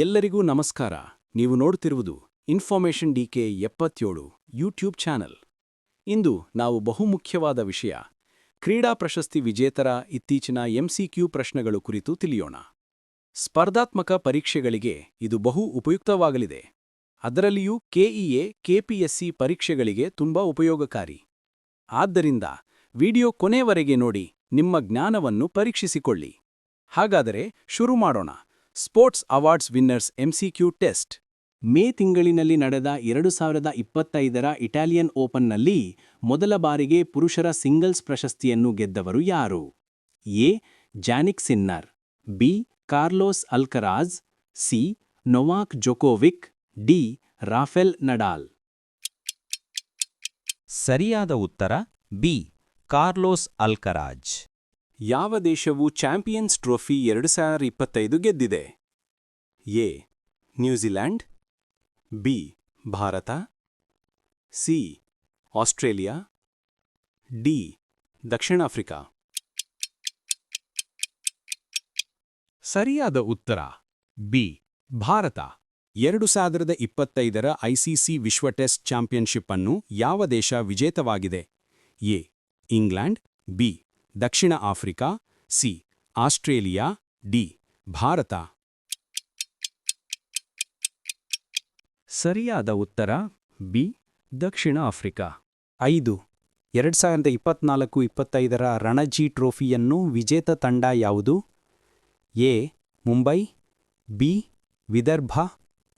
ಎಲ್ಲರಿಗೂ ನಮಸ್ಕಾರ. ನೀವು ನೋಡುತ್ತಿರುವುದು ಇನ್ಫಾರ್ಮೇಷನ್ ಡಿಕೆ 77 ಯೂಟ್ಯೂಬ್ ಚಾನೆಲ್. ಇಂದು ನಾವು ಬಹುಮುಖ್ಯವಾದ ವಿಷಯ ಕ್ರೀಡಾ ಪ್ರಶಸ್ತಿ ವಿಜೇತರ ಇತ್ತೀಚಿನ ಎಂಸಿಕ್ಯೂ ಪ್ರಶ್ನೆಗಳು ಕುರಿತು ತಿಳಿಯೋಣ. ಸ್ಪರ್ಧಾತ್ಮಕ ಪರೀಕ್ಷೆಗಳಿಗೆ ಇದು ಬಹು ಉಪಯುಕ್ತವಾಗಲಿದೆ. ಅದರಲ್ಲಿಯೂ ಕೆಇಎ, ಕೆಪಿಎಸ್ಸಿ ಪರೀಕ್ಷೆಗಳಿಗೆ ತುಂಬಾ ಉಪಯೋಗಕಾರಿ. ಆದ್ದರಿಂದ ವಿಡಿಯೋ ಕೊನೆಯವರೆಗೆ ನೋಡಿ ನಿಮ್ಮ ಜ್ಞಾನವನ್ನು ಪರೀಕ್ಷಿಸಿಕೊಳ್ಳಿ. ಹಾಗಾದರೆ ಶುರು ಮಾಡೋಣ. Sports awards winners MCQ test. May ತಿಂಗಳಿನಲ್ಲಿ ನಡೆದ 2025ರ ಇಟಾಲಿಯನ್ ಓಪನ್ನಲ್ಲಿ ಮೊದಲ ಬಾರಿಗೆ ಪುರುಷರ ಸಿಂಗಲ್ಸ್ ಪ್ರಶಸ್ತಿಯನ್ನು ಗೆದ್ದವರು ಯಾರು? A. Jannik Sinner, B. Carlos Alcaraz, C. Novak Djokovic, D. Rafael Nadal. ಸರಿಯಾದ ಉತ್ತರ ಬಿ. Carlos Alcaraz. ಯಾವ ದೇಶವು ಚಾಂಪಿಯನ್ಸ್ ಟ್ರೋಫಿ 2025 ಗೆದ್ದಿದೆ? A. New Zealand, B. Bharat, C. Australia, D. ದಕ್ಷಿಣ ಆಫ್ರಿಕಾ. ಸರಿಯಾದ ಉತ್ತರ ಬಿ. ಭಾರತ. 2025ರ ಐಸಿಸಿ ವಿಶ್ವ ಟೆಸ್ಟ್ ಚಾಂಪಿಯನ್ಶಿಪ್ ಅನ್ನು ಯಾವ ದೇಶ ವಿಜೇತವಾಗಿದೆ? ಎ. England, B. ದಕ್ಷಿಣ Africa, C. Australia, D. Bharat. ಸರಿಯಾದ ಉತ್ತರ ಬಿ. ದಕ್ಷಿಣ ಆಫ್ರಿಕಾ. 5. 2024-25ರ ರಣಜಿ ಟ್ರೋಫಿಯನ್ನು ವಿಜೇತ ತಂಡ ಯಾವುದು? A. Mumbai, B. Vidarbha,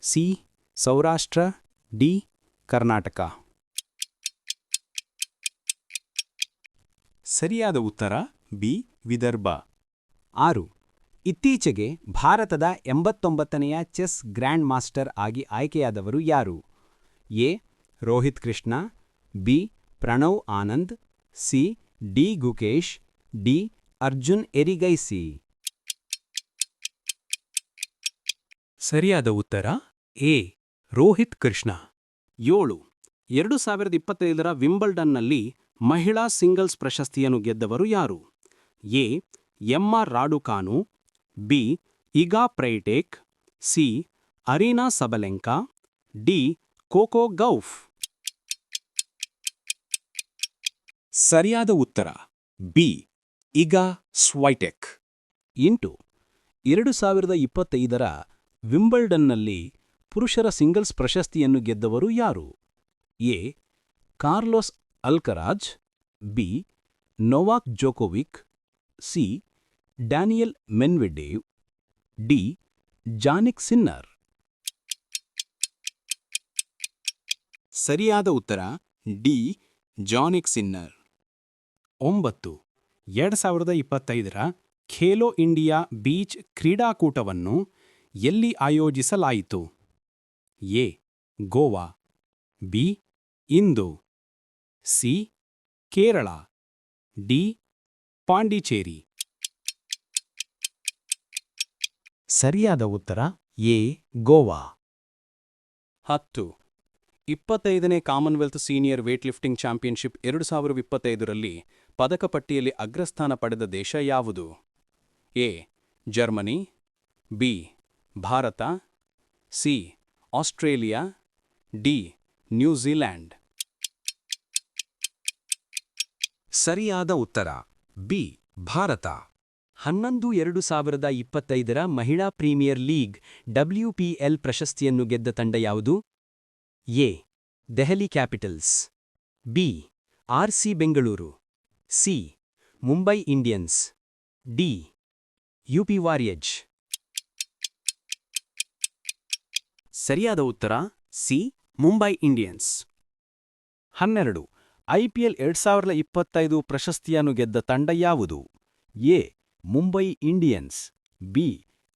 C. Saurashtra, D. Karnataka. ಸರಿಯಾದ ಉತ್ತರ ಬಿ. ವಿದರ್ಭ. 6. ಇತ್ತೀಚೆಗೆ ಭಾರತದ 89ನೆಯ ಚೆಸ್ ಗ್ರ್ಯಾಂಡ್ ಮಾಸ್ಟರ್ ಆಗಿ ಆಯ್ಕೆಯಾದವರು ಯಾರು? A. Rohit Krishna, B. Pranav Anand, C. D. Gukesh, D. Arjun Erigaisi. ಸರಿಯಾದ ಉತ್ತರ ಎ. ರೋಹಿತ್ ಕೃಷ್ಣ. 7. 2025ರ ವಿಂಬಲ್ಡನ್ನಲ್ಲಿ ಮಹಿಳಾ ಸಿಂಗಲ್ಸ್ ಪ್ರಶಸ್ತಿಯನ್ನು ಗೆದ್ದವರು ಯಾರು? A. Emma. Raducanu, B. Iga Swiatek, C. Aryna Sabalenka, D. Coco Gauff. ಸರಿಯಾದ ಉತ್ತರ ಬಿ. ಇಗಾ ಸ್ವೈಟೆಕ್. 8. 2025ರ ವಿಂಬಲ್ಡನ್ನಲ್ಲಿ ಪುರುಷರ ಸಿಂಗಲ್ಸ್ ಪ್ರಶಸ್ತಿಯನ್ನು ಗೆದ್ದವರು ಯಾರು? A. Carlos Alcaraz, B. Novak Djokovic, C. Daniil Medvedev, D. Jannik Sinner. ಸರಿಯಾದ ಉತ್ತರ ಡಿ. Jannik Sinner. 9. 2025ರ ಖೇಲೋ ಇಂಡಿಯಾ ಬೀಚ್ ಕ್ರೀಡಾಕೂಟವನ್ನು ಎಲ್ಲಿ ಆಯೋಜಿಸಲಾಯಿತು? ಎ. ಗೋವಾ, ಬಿ. ಇಂದು, ಸಿ. ಕೇರಳ, ಡಿ. ಪಾಂಡಿಚೇರಿ. ಸರಿಯಾದ ಉತ್ತರ ಎ. ಗೋವಾ. 10. 25ನೇ ಕಾಮನ್ವೆಲ್ತ್ ಸೀನಿಯರ್ ವೇಟ್ಲಿಫ್ಟಿಂಗ್ ಚಾಂಪಿಯನ್ಶಿಪ್ 2025ರಲ್ಲಿ ಪದಕ ಪಟ್ಟಿಯಲ್ಲಿ ಅಗ್ರಸ್ಥಾನ ಪಡೆದ ದೇಶ ಯಾವುದು? A. Germany, B. Bharat, C. Australia, D. New Zealand. ಸರಿಯಾದ ಉತ್ತರ ಬಿ. ಭಾರತ. 11. 2025ರ ಮಹಿಳಾ ಪ್ರೀಮಿಯರ್ ಲೀಗ್ WPL ಪ್ರಶಸ್ತಿಯನ್ನು ಗೆದ್ದ ತಂಡ ಯಾವುದು? A. Delhi capitals, B. RC Bengaluru, C. Mumbai Indians, D. UP warriors. ಸರಿಯಾದ ಉತ್ತರ ಸಿ. ಮುಂಬೈ ಇಂಡಿಯನ್ಸ್. 12. IPL 2025 ಪ್ರಶಸ್ತಿಯನ್ನು ಗೆದ್ದ ತಂಡ ಯಾವುದು? A. Mumbai Indians, B.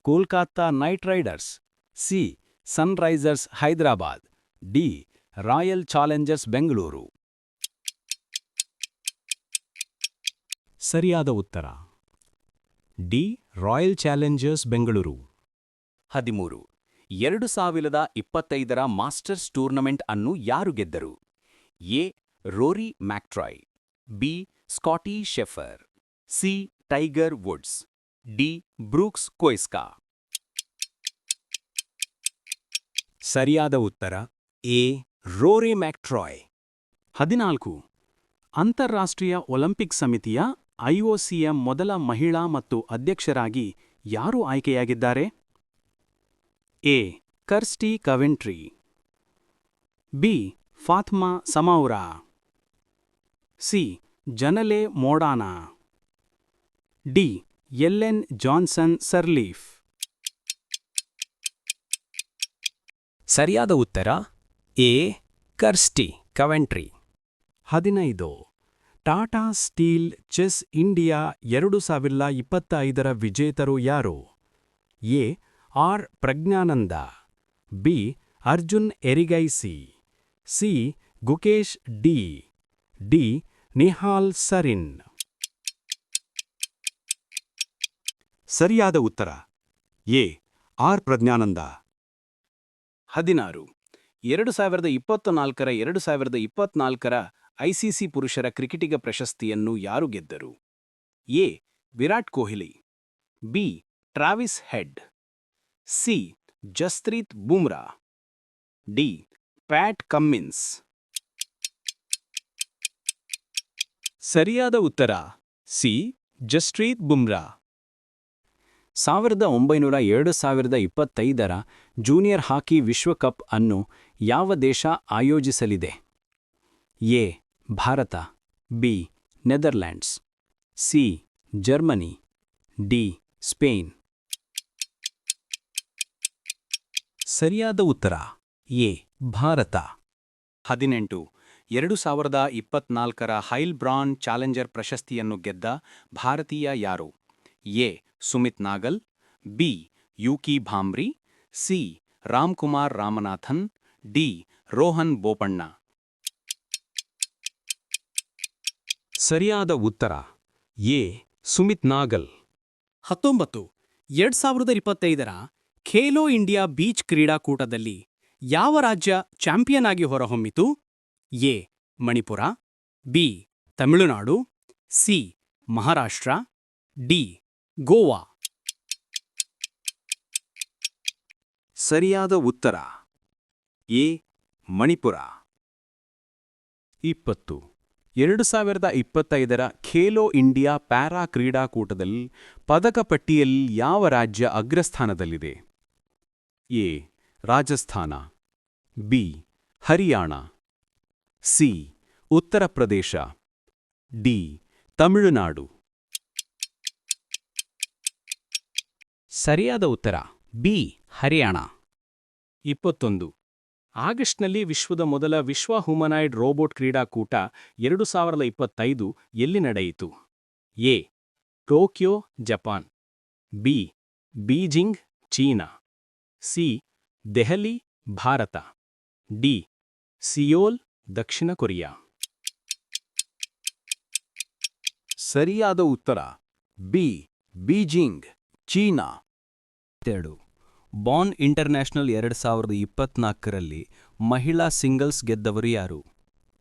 Kolkata Knight Riders, C. Sunrisers Hyderabad, D. Royal Challengers Bengaluru. ಸರಿಯಾದ ಉತ್ತರ ಡಿ. Royal Challengers Bengaluru. 13. 2025ರ ಮಾಸ್ಟರ್ಸ್ ಟೂರ್ನಮೆಂಟ್ ಅನ್ನು ಯಾರು ಗೆದ್ದರು? A. Rory McIlroy, B. Scottie Scheffler, C. Tiger Woods, D. Brooks Koepka. ಸರಿಯಾದ ಉತ್ತರ ಎ ರೋರಿ ಮ್ಯಾಕ್ಟ್ರಾಯ್. 14. ಅಂತಾರಾಷ್ಟ್ರೀಯ ಒಲಿಂಪಿಕ್ ಸಮಿತಿಯ ಐಒಸಿಯ ಮೊದಲ ಮಹಿಳಾ ಮತ್ತು ಅಧ್ಯಕ್ಷರಾಗಿ ಯಾರು ಆಯ್ಕೆಯಾಗಿದ್ದಾರೆ? A. Kirsty Coventry, B. Fatma Samoura, C. ಜನಲೆ ಮೋಡಾನಾ, ಡಿ. Ellen Johnson Sirleaf. ಸರಿಯಾದ ಉತ್ತರ A Kirsty Coventry. 15. Tata Steel Chess India 2025ರ ವಿಜೇತರು ಯಾರು? A. R Praggnanandhaa, B. Arjun Erigaisi, C. Gukesh D, D. Nihal Sarin. ಸರಿಯಾದ ಉತ್ತರ ಎ. ಆರ್ ಪ್ರಜ್ಞಾನಂದ. 16. 2024ರ 2024ರ ಐಸಿಸಿ ಪುರುಷರ ಕ್ರಿಕೆಟಿಗ ಪ್ರಶಸ್ತಿಯನ್ನು ಯಾರು ಗೆದ್ದರು? A. Virat Kohli, B. Travis Head, C. Jasprit Bumrah, D. Pat Cummins. ಸರಿಯಾದ ಉತ್ತರ ಸಿ. ಜಸ್ಪ್ರೀತ್ ಬುಮ್ರಾ. 2025ರ ಜೂನಿಯರ್ ಹಾಕಿ ವಿಶ್ವಕಪ್ ಅನ್ನು ಯಾವ ದೇಶ ಆಯೋಜಿಸಲಿದೆ? A. Bharat, B. Netherlands, C. Germany, D. Spain. ಸರಿಯಾದ ಉತ್ತರ ಎ. ಭಾರತ. 18. 2024ರ ಹೈಲ್ ಬ್ರಾನ್ ಚಾಲೆಂಜರ್ ಪ್ರಶಸ್ತಿಯನ್ನು ಗೆದ್ದ ಭಾರತೀಯ ಯಾರು? A. Sumit Nagal, B. Yuki Bhambri, C. Ramkumar Ramanathan, D. Rohan Bopanna. ಸರಿಯಾದ ಉತ್ತರ ಎ. ಸುಮಿತ್ ನಾಗಲ್. 19. 2025ರ ಖೇಲೋ ಇಂಡಿಯಾ ಬೀಚ್ ಕ್ರೀಡಾಕೂಟದಲ್ಲಿ ಯಾವ ರಾಜ್ಯ ಚಾಂಪಿಯನ್ ಆಗಿ ಹೊರಹೊಮ್ಮಿತು? A. Manipur, B. Tamil Nadu, C. Maharashtra, D. Goa. ಸರಿಯಾದ ಉತ್ತರ ಎ. ಮಣಿಪುರ. 20. 2025ರ ಖೇಲೋ ಇಂಡಿಯಾ ಪ್ಯಾರಾ ಕ್ರೀಡಾಕೂಟದಲ್ಲಿ ಪದಕ ಪಟ್ಟಿಯಲ್ಲಿ ಯಾವ ರಾಜ್ಯ ಅಗ್ರಸ್ಥಾನದಲ್ಲಿದೆ? A. Rajasthan, B. Haryana, C. Uttar Pradesh, D. Tamil Nadu. ಸರಿಯಾದ ಉತ್ತರ ಬಿ. ಹರಿಯಾಣ. 21. ಆಗಸ್ಟ್ನಲ್ಲಿ ವಿಶ್ವದ ಮೊದಲ ವಿಶ್ವ ಹ್ಯೂಮನಾಯ್ಡ್ ರೋಬೋಟ್ ಕ್ರೀಡಾಕೂಟ 2025 ಎಲ್ಲಿ ನಡೆಯಿತು? A. Tokyo, Japan, B. Beijing, China, C. Delhi, Bharat, D. Seoul, ದಕ್ಷಿಣ ಕೊರಿಯಾ. ಸರಿಯಾದ ಉತ್ತರ B. Beijing, China. 2. Bonn International 2024ರಲ್ಲಿ ಮಹಿಳಾ ಸಿಂಗಲ್ಸ್ ಗೆದ್ದವರು ಯಾರು?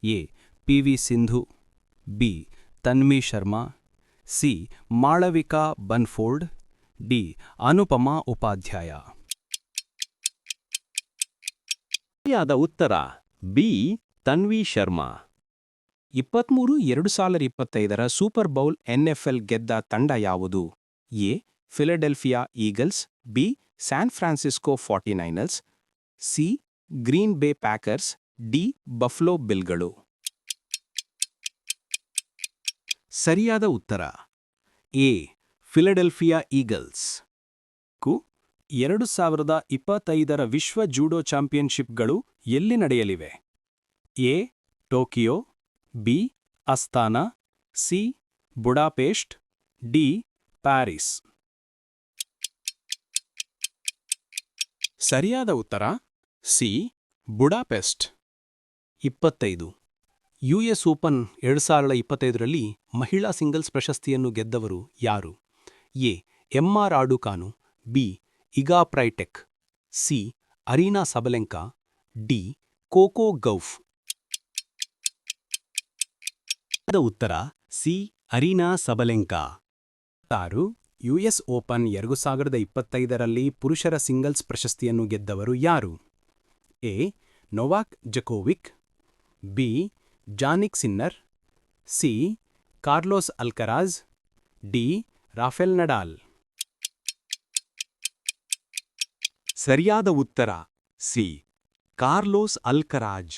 A. P V. Sindhu, B. Tanvi Sharma, C. Malvika Bansod, D. Anupama Upadhyaya. ಸರಿಯಾದ ಉತ್ತರ ಬಿ. ತನ್ವಿ ಶರ್ಮಾ. 23. 2025ರ ಸೂಪರ್ ಬೌಲ್ ಎನ್ಎಫ್ಎಲ್ ಗೆದ್ದ ತಂಡ ಯಾವುದು? A. Philadelphia Eagles, B. San Francisco 49ers, C. Green Bay Packers, D. Buffalo ಬಿಲ್ಗಳು. ಸರಿಯಾದ ಉತ್ತರ ಎ. Philadelphia eagles. 2025ರ ವಿಶ್ವ ಜೂಡೋ ಚಾಂಪಿಯನ್ಶಿಪ್ಗಳು ಎಲ್ಲಿ ನಡೆಯಲಿವೆ? A. Tokyo, B. Astana, C. Budapest, D. Paris. ಸರಿಯಾದ ಉತ್ತರ ಸಿ. ಬುಡಾಪೆಸ್ಟ್. 25. ಯುಎಸ್ ಓಪನ್ 2025ರಲ್ಲಿ ಮಹಿಳಾ ಸಿಂಗಲ್ಸ್ ಪ್ರಶಸ್ತಿಯನ್ನು ಗೆದ್ದವರು ಯಾರು? A. Emma Raducanu, B. Iga Swiatek, C. Aryna Sabalenka, D. Coco Gauff. ಉತ್ತರ C. Aryna Sabalenka. 6. US Open 2025ರಲ್ಲಿ ಪುರುಷರ ಸಿಂಗಲ್ಸ್ ಪ್ರಶಸ್ತಿಯನ್ನು ಗೆದ್ದವರು ಯಾರು? A Novak Djokovic, B Jannik Sinner, C Carlos Alcaraz, D Rafael Nadal. ಸರಿಯಾದ ಉತ್ತರ ಸಿ ಕಾರ್ಲೋಸ್ ಅಲ್ಕರಾಜ್.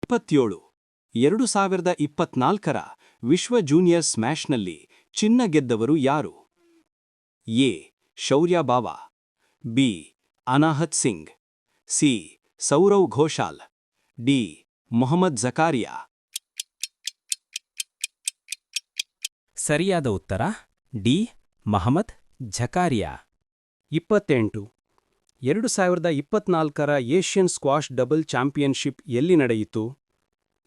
27 2024ರ ವಿಶ್ವ junior ಸ್ಮ್ಯಾಷ್ನಲ್ಲಿ ಚಿನ್ನ ಗೆದ್ದವರು ಯಾರು? A Shaurya Bawa, B Anahat Singh, C Saurav Ghosal, D Mohamed Zakaria. ಸರಿಯಾದ ಉತ್ತರ ಡಿ ಮಹಮ್ಮದ್ ಝಕಾರಿಯಾ. 28 2024ರ ಏಷ್ಯನ್ ಸ್ಕ್ವಾಷ್ ಡಬಲ್ ಚಾಂಪಿಯನ್ಶಿಪ್ ಎಲ್ಲಿ ನಡೆಯಿತು?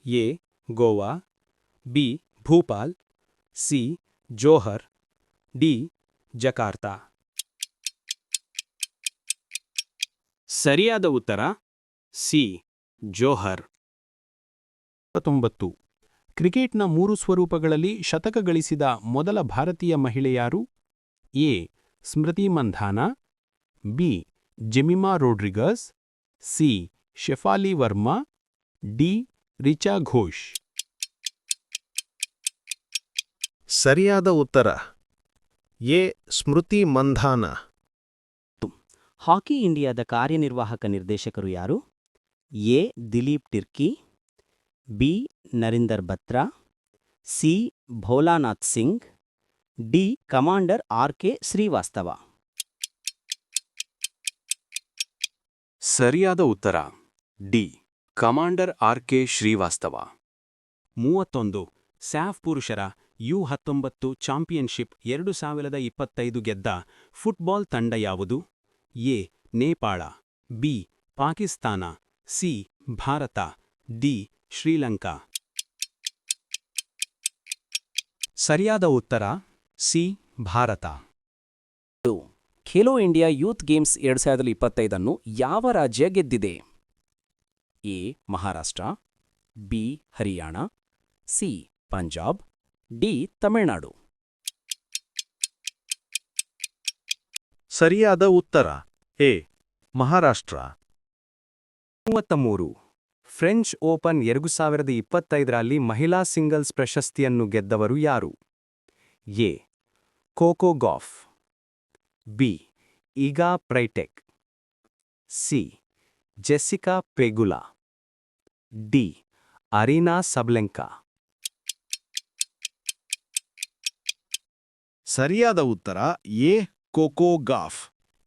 A Goa, B Bhopal, C Johor, D Jakarta. ಸರಿಯಾದ ಉತ್ತರ ಸಿ ಜೋಹರ್. 29 ಕ್ರಿಕೆಟ್ನ 3 ಸ್ವರೂಪಗಳಲ್ಲಿ ಶತಕ ಗಳಿಸಿದ ಮೊದಲ ಭಾರತೀಯ ಮಹಿಳೆ ಯಾರು? A Smriti Mandhana, B Jemimah Rodrigues, C Shafali Verma, D Richa Ghosh. ಸರಿಯಾದ ಉತ್ತರ ಎ ಸ್ಮೃತಿ ಮಂಧಾನ. ಹಾಕಿ ಇಂಡಿಯಾದ ಕಾರ್ಯನಿರ್ವಾಹಕ ನಿರ್ದೇಶಕರು ಯಾರು? A Dilip Tirkey, B Narinder Batra, C Bholanath Singh, D commander R K. Srivastava. ಸರಿಯಾದ ಉತ್ತರ D commander R K. Srivastava. 31 SAFF ಪುರುಷರ ಯು-19 ಚಾಂಪಿಯನ್ಶಿಪ್ 2025 ಗೆದ್ದ ಫುಟ್ಬಾಲ್ ತಂಡ ಯಾವುದು? A Nepal, B Pakistan, C Bharat, D Sri Lanka. ಸರಿಯಾದ ಉತ್ತರ C Bharat. Khelo India youth games 2025 ಯಾವ ರಾಜ್ಯ ಗೆದ್ದಿದೆ? A Maharashtra, B Haryana, C Punjab, D Tamil Nadu. ಸರಿಯಾದ ಉತ್ತರ ಎ ಮಹಾರಾಷ್ಟ್ರ. 33 ಫ್ರೆಂಚ್ ಓಪನ್ 2025ರಲ್ಲಿ ಮಹಿಳಾ ಸಿಂಗಲ್ಸ್ ಪ್ರಶಸ್ತಿಯನ್ನು ಗೆದ್ದವರು ಯಾರು? A Coco Gauff, B Iga Swiatek, C Jessica Pegula, D Aryna Sabalenka. ಸರಿಯಾದ ಉತ್ತರ A Coco Gauff.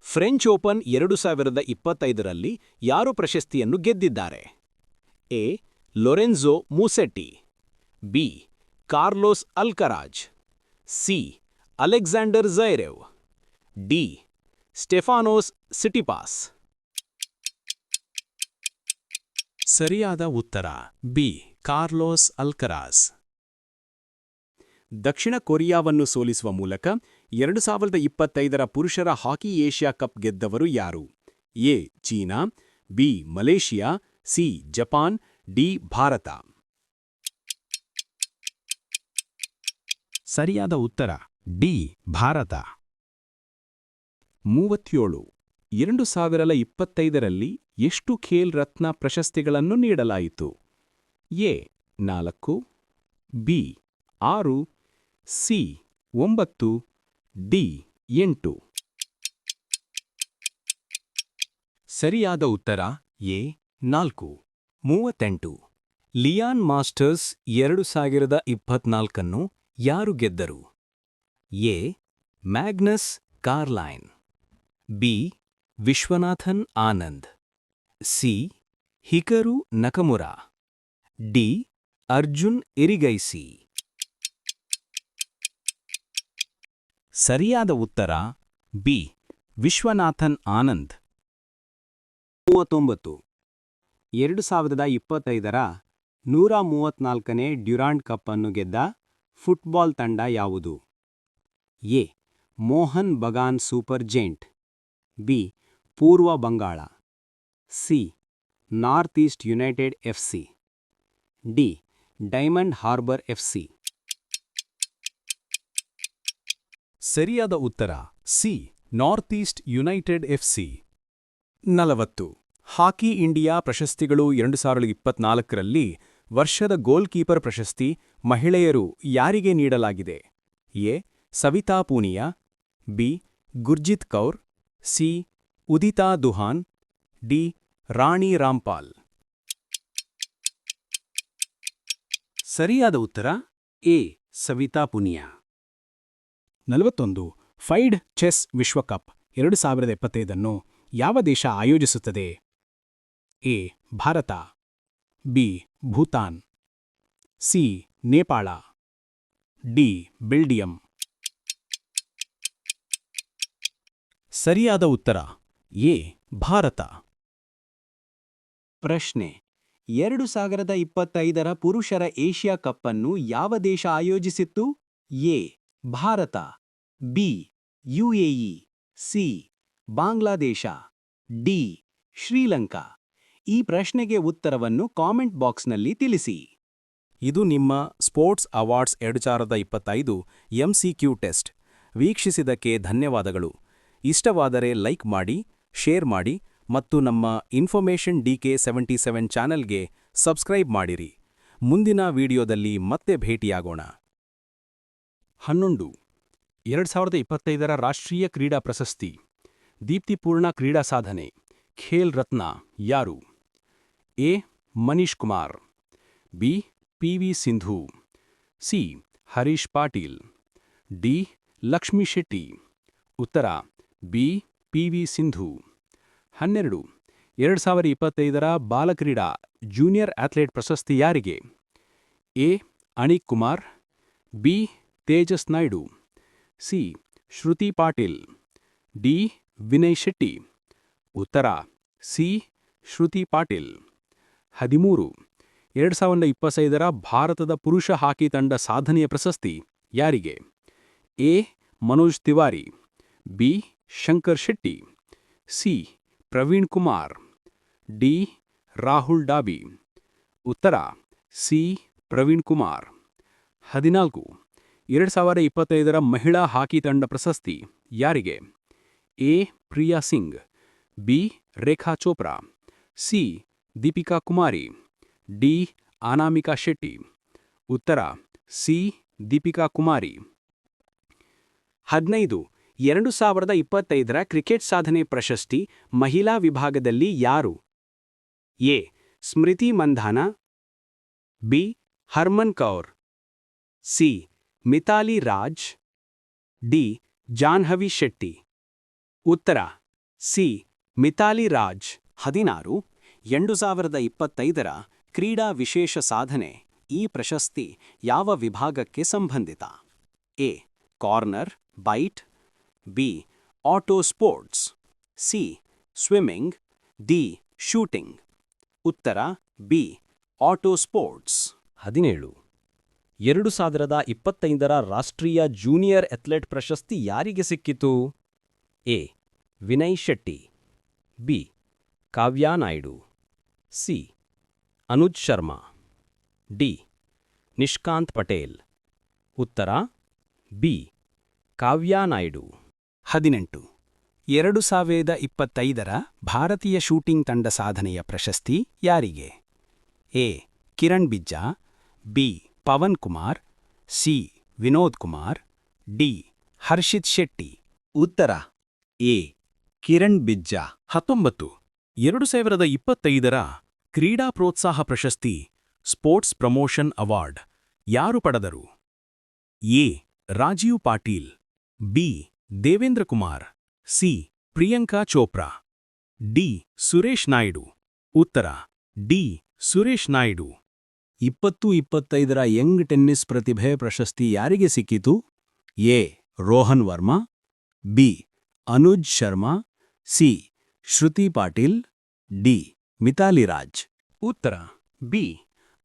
French Open 2025ರಲ್ಲಿ ಯಾರು ಪ್ರಶಸ್ತಿಯನ್ನು ಗೆದ್ದಿದ್ದಾರೆ? A Lorenzo Musetti, B Carlos Alcaraz, C Alexander Zverev, D Stefanos Tsitsipas. ಸರಿಯಾದ ಉತ್ತರ ಬಿ ಕಾರ್ಲೋಸ್ ಅಲ್ಕರಾಜ್. ದಕ್ಷಿಣ ಕೊರಿಯಾವನ್ನು ಸೋಲಿಸುವ ಮೂಲಕ 2025ರ ಪುರುಷರ ಹಾಕಿ ಏಷ್ಯಾ ಕಪ್ ಗೆದ್ದವರು ಯಾರು? A China, B Malaysia, C Japan, D Bharat. ಸರಿಯಾದ ಉತ್ತರ ಡಿ ಭಾರತ. 37 2025ರಲ್ಲಿ ಎಷ್ಟು ಖೇಲ್ ರತ್ನ ಪ್ರಶಸ್ತಿಗಳನ್ನು ನೀಡಲಾಯಿತು? A 4, B 6, C 9, D 8. ಸರಿಯಾದ ಉತ್ತರ ಎ 4. 38 ಲಿಯಾನ್ ಮಾಸ್ಟರ್ಸ್ 2024 ಯಾರು ಗೆದ್ದರು? A Magnus Carlsen, B Viswanathan Anand, C Hikaru Nakamura, D Arjun Erigaisi. ಸರಿಯಾದ ಉತ್ತರ ಬಿ ವಿಶ್ವನಾಥನ್ ಆನಂದ್. 39 2025ರ 134ನೇ ಡ್ಯುರಾಂಡ್ ಕಪ್ ಅನ್ನು ಗೆದ್ದ ಫುಟ್ಬಾಲ್ ತಂಡ ಯಾವುದು? A Mohun Bagan Super Giant, B ಪೂರ್ವ Bengal, C North East United FC, D Diamond Harbour FC. ಸರಿಯಾದ ಉತ್ತರ C North East United FC. 40 hockey India ಪ್ರಶಸ್ತಿಗಳು 2024ರಲ್ಲಿ ವರ್ಷದ ಗೋಲ್ ಕೀಪರ್ ಪ್ರಶಸ್ತಿ ಮಹಿಳೆಯರು ಯಾರಿಗೆ ನೀಡಲಾಗಿದೆ? A. Savita Punia, B. Gurjit Kaur, C. Udita Duhan, D. Rani Rampal. ಸರಿಯಾದ ಉತ್ತರ A. Savita Punia. 41. FIDE chess ವಿಶ್ವಕಪ್ 2025 ಯಾವ ದೇಶ ಆಯೋಜಿಸುತ್ತದೆ? A. Bharat, B. Bhutan, C. Nepal, D. Belgium. ಸರಿಯಾದ ಉತ್ತರ ಎ. ಭಾರತ. ಪ್ರಶ್ನೆ: 2025ರ ಪುರುಷರ ಏಷ್ಯಾ ಕಪ್ ಅನ್ನು ಯಾವ ದೇಶ ಆಯೋಜಿಸಿತ್ತು? A. Bharat, B. UAE, C. Bangladesh, D. Sri Lanka. ಈ ಪ್ರಶ್ನೆಗೆ ಉತ್ತರವನ್ನು ಕಾಮೆಂಟ್ ಬಾಕ್ಸ್ನಲ್ಲಿ ತಿಳಿಸಿ. ಇದು ನಿಮ್ಮ ಸ್ಪೋರ್ಟ್ಸ್ ಅವಾರ್ಡ್ಸ್ 2025 MCQ ಟೆಸ್ಟ್. ವೀಕ್ಷಿಸಿದ್ದಕ್ಕೆ ಧನ್ಯವಾದಗಳು. ಇಷ್ಟವಾದರೆ ಲೈಕ್ ಮಾಡಿ, ಶೇರ್ ಮಾಡಿ ಮತ್ತು ನಮ್ಮ ಇನ್ಫಾರ್ಮೇಷನ್ DK77 ಚಾನೆಲ್ಗೆ ಸಬ್ಸ್ಕ್ರೈಬ್ ಮಾಡಿರಿ. ಮುಂದಿನ ವಿಡಿಯೋದಲ್ಲಿ ಮತ್ತೆ ಭೇಟಿಯಾಗೋಣ. 11. 2025ರ ರಾಷ್ಟ್ರೀಯ ಕ್ರೀಡಾ ಪ್ರಶಸ್ತಿ ದೀಪ್ತಿಪೂರ್ಣ ಕ್ರೀಡಾ ಸಾಧನೆ ಖೇಲ್ ರತ್ನ ಯಾರು? A. Manish Kumar, B. PV Sindhu, C. Harish Patil, D. Lakshmi Shetty. ಉತ್ತರ ಬಿ. PV ಸಿಂಧು. 12. 2025ರ ಬಾಲಕ್ರೀಡಾ ಜೂನಿಯರ್ ಅಥ್ಲೇಟ್ ಪ್ರಶಸ್ತಿ ಯಾರಿಗೆ? A. Anik Kumar, B. Tejas Naidu, C. Shruti Patil, D. Vinay Shetty. ಉತ್ತರ ಸಿ. ಶ್ರುತಿ ಪಾಟೀಲ್. 13. 2025ರ ಭಾರತದ ಪುರುಷ ಹಾಕಿ ತಂಡ ಸಾಧನೆಯ ಪ್ರಶಸ್ತಿ ಯಾರಿಗೆ? A. Manoj Tiwari, B. Shankar Shetty, C. Praveen Kumar, D. Rahul Dabi. ಉತ್ತರ ಸಿ. ಪ್ರವೀಣ್ ಕುಮಾರ್. 14. 2025ರ ಮಹಿಳಾ ಹಾಕಿ ತಂಡ ಪ್ರಶಸ್ತಿ ಯಾರಿಗೆ? A. Priya Singh, B. Rekha Chopra, C. Deepika Kumari, D. Anamika Shetty. ಉತ್ತರ ಸಿ. ದೀಪಿಕಾ ಕುಮಾರಿ. 15. 2025ರ ಕ್ರಿಕೆಟ್ ಸಾಧನೆ ಪ್ರಶಸ್ತಿ ಮಹಿಳಾ ವಿಭಾಗದಲ್ಲಿ ಯಾರು? A. Smriti Mandhana, B. Harman Kaur, C. Mithali Raj, D. Jahnavi Shetty. ಉತ್ತರ ಸಿ. ಮಿತಾಲಿ ರಾಜ್. 16. 2025ರ ಕ್ರೀಡಾ ವಿಶೇಷ ಸಾಧನೆ ಈ ಪ್ರಶಸ್ತಿ ಯಾವ ವಿಭಾಗಕ್ಕೆ ಸಂಬಂಧಿತ? ಎ. ಕಾರ್ನರ್, ಬೈಟ್, B. Auto sports, C. Swimming, D. Shooting. ಉತ್ತರ ಬಿ. Auto sports. 17. 2025ರ ರಾಷ್ಟ್ರೀಯ ಜೂನಿಯರ್ ಅಥ್ಲೆಟ್ ಪ್ರಶಸ್ತಿ ಯಾರಿಗೆ ಸಿಕ್ಕಿತು? A. Vinay Shetty, B. Kavya Naidu, C. Anuj Sharma, D. Nishkant Patel. ಉತ್ತರ ಬಿ. ಕಾವ್ಯಾ ನಾಯ್ಡು. 18. 2025ರ ಭಾರತೀಯ ಶೂಟಿಂಗ್ ತಂಡ ಸಾಧನೆಯ ಪ್ರಶಸ್ತಿ ಯಾರಿಗೆ? A. Kiran Bijja, B. Pavan Kumar, C. Vinod Kumar, D. Harshit Shetty. ಉತ್ತರ ಎ. ಕಿರಣ್ ಬಿಜ್ಜಾ. 19. 2025ರ ಕ್ರೀಡಾ ಪ್ರೋತ್ಸಾಹ ಪ್ರಶಸ್ತಿ ಸ್ಪೋರ್ಟ್ಸ್ ಪ್ರಮೋಷನ್ ಅವಾರ್ಡ್ ಯಾರು ಪಡೆದರು? A. Rajeev Patil, B. Devendra Kumar, C. Priyanka Chopra, D. Suresh Naidu. ಉತ್ತರ ಡಿ. ಸುರೇಶ್ ನಾಯ್ಡು. 2025ರ ಯಂಗ್ ಟೆನ್ನಿಸ್ ಪ್ರತಿಭೆ ಪ್ರಶಸ್ತಿ ಯಾರಿಗೆ ಸಿಕ್ಕಿತು? A. Rohan Verma, B. Anuj Sharma, C. Shruti Patil, D. Mithali Raj. ಉತ್ತರ ಬಿ.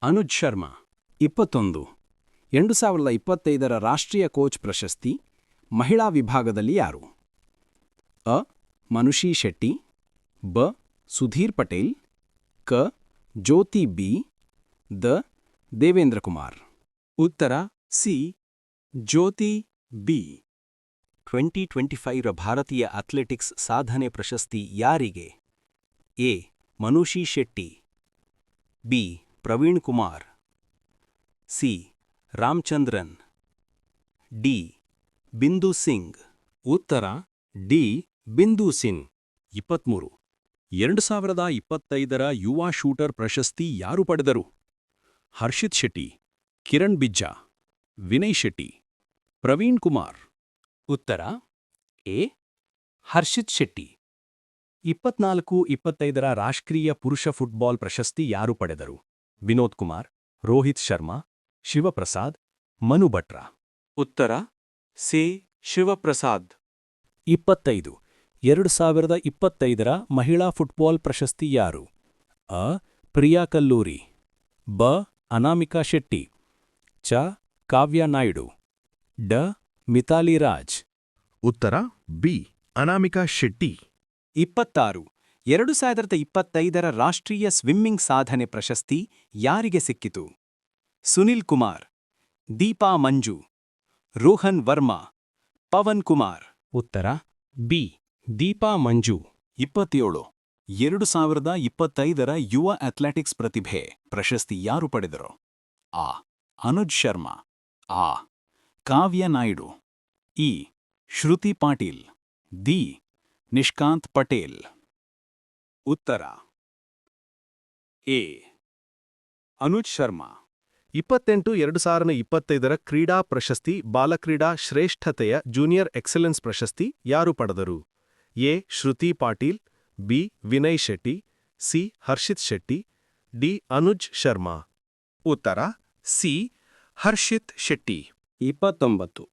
ಅನುಜ್ ಶರ್ಮಾ. 21. 2025ರ ರಾಷ್ಟ್ರೀಯ ಕೋಚ್ ಪ್ರಶಸ್ತಿ ಮಹಿಳಾ ವಿಭಾಗದಲ್ಲಿ ಯಾರು? ಅ. ಮನುಷಿ ಶೆಟ್ಟಿ, ಬ. ಸುಧೀರ್ ಪಟೇಲ್, ಕ. ಜ್ಯೋತಿ ಬಿ, ದ. ದೇವೇಂದ್ರ ಕುಮಾರ್. ಉತ್ತರ ಸಿ. ಜ್ಯೋತಿ ಬಿ. 2025ರ ಭಾರತೀಯ ಅಥ್ಲೆಟಿಕ್ಸ್ ಸಾಧನೆ ಪ್ರಶಸ್ತಿ ಯಾರಿಗೆ? A. Manushi Shetty, B Praveen Kumar, C Ramachandran, D Bindu Singh. ಉತ್ತರ ಡಿ ಬಿಂದು ಸಿಂಗ್. 23. 2025ರ ಯುವ ಶೂಟರ್ ಪ್ರಶಸ್ತಿ ಯಾರು ಪಡೆದರು? ಹರ್ಷಿತ್ ಶೆಟ್ಟಿ, ಕಿರಣ್ ಬಿಜ್ಜಾ, ವಿನಯ್ ಶೆಟ್ಟಿ, ಪ್ರವೀಣ್ ಕುಮಾರ್. ಉತ್ತರ ಎ ಹರ್ಷಿತ್ ಶೆಟ್ಟಿ. 24-25ರ ರಾಷ್ಟ್ರೀಯ ಪುರುಷ ಫುಟ್ಬಾಲ್ ಪ್ರಶಸ್ತಿ ಯಾರು ಪಡೆದರು? ವಿನೋದ್ ಕುಮಾರ್, ರೋಹಿತ್ ಶರ್ಮಾ, ಶಿವಪ್ರಸಾದ್, ಮನು ಬಟ್ರಾ. ಉತ್ತರ ಸಿ ಶಿವಪ್ರಸಾದ್. 25. 2025ರ ಮಹಿಳಾ ಫುಟ್ಬಾಲ್ ಪ್ರಶಸ್ತಿ ಯಾರು? ಅ ಪ್ರಿಯಾ ಕಲ್ಲೂರಿ, ಬ ಅನಾಮಿಕಾ ಶೆಟ್ಟಿ, ಚ ಕಾವ್ಯ ನಾಯ್ಡು, ಡ ಮಿತಾಲಿ ರಾಜ್. ಉತ್ತರ ಬಿ ಅನಾಮಿಕಾ ಶೆಟ್ಟಿ. 26. 2025ರ ರಾಷ್ಟ್ರೀಯ ಸ್ವಿಮ್ಮಿಂಗ್ ಸಾಧನೆ ಪ್ರಶಸ್ತಿ ಯಾರಿಗೆ ಸಿಕ್ಕಿತು? ಸುನಿಲ್ ಕುಮಾರ್, ದೀಪಾ ಮಂಜು, ರೋಹನ್ ವರ್ಮಾ, ಪವನ್ ಕುಮಾರ್. ಉತ್ತರ ಬಿ ದೀಪಾ ಮಂಜು. 27. 2025ರ ಯುವ ಅಥ್ಲೆಟಿಕ್ಸ್ ಪ್ರತಿಭೆ ಪ್ರಶಸ್ತಿ ಯಾರು ಪಡೆದರು? ಆ ಅನುಜ್ ಶರ್ಮಾ, ಆ ಕಾವ್ಯ ನಾಯ್ಡು, ಇ ಶ್ರುತಿ ಪಾಟೀಲ್, ದಿ ನಿಷ್ಕಾಂತ್ ಪಟೇಲ್. ಉತ್ತರ ಎ ಅನುಜ್ ಶರ್ಮಾ. 28-2025ರ ಕ್ರೀಡಾ ಪ್ರಶಸ್ತಿ ಬಾಲಕ್ರೀಡಾ ಶ್ರೇಷ್ಠತೆಯ ಜೂನಿಯರ್ ಎಕ್ಸಲೆನ್ಸ್ ಪ್ರಶಸ್ತಿ ಯಾರು ಪಡೆದರು? A Shruti Patil, B Vinay Shetty, C Harshit Shetty, D Anuj Sharma. ಉತ್ತರ ಸಿ ಹರ್ಷಿತ್ ಶೆಟ್ಟಿ. 29.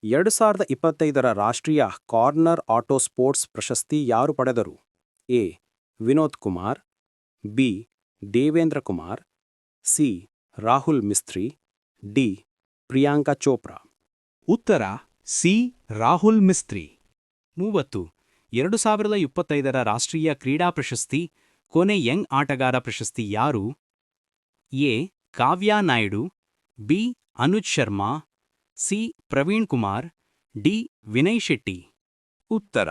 2025ರ ರಾಷ್ಟ್ರೀಯ ಕಾರ್ನರ್ ಆಟೋ ಸ್ಪೋರ್ಟ್ಸ್ ಪ್ರಶಸ್ತಿ ಯಾರು ಪಡೆದರು? A Vinod Kumar, B Devendra Kumar, C Rahul Mistry, D Priyanka Chopra. ಉತ್ತರ ಸಿ ರಾಹುಲ್ ಮಿಸ್ತ್ರಿ. 30. 2025ರ ರಾಷ್ಟ್ರೀಯ ಕ್ರೀಡಾ ಪ್ರಶಸ್ತಿ ಕೊನೆ ಯಂಗ್ ಆಟಗಾರ ಪ್ರಶಸ್ತಿ ಯಾರು? A Kavya Naidu, B Anuj Sharma, C Praveen Kumar, D Vinay Shetty. ಉತ್ತರ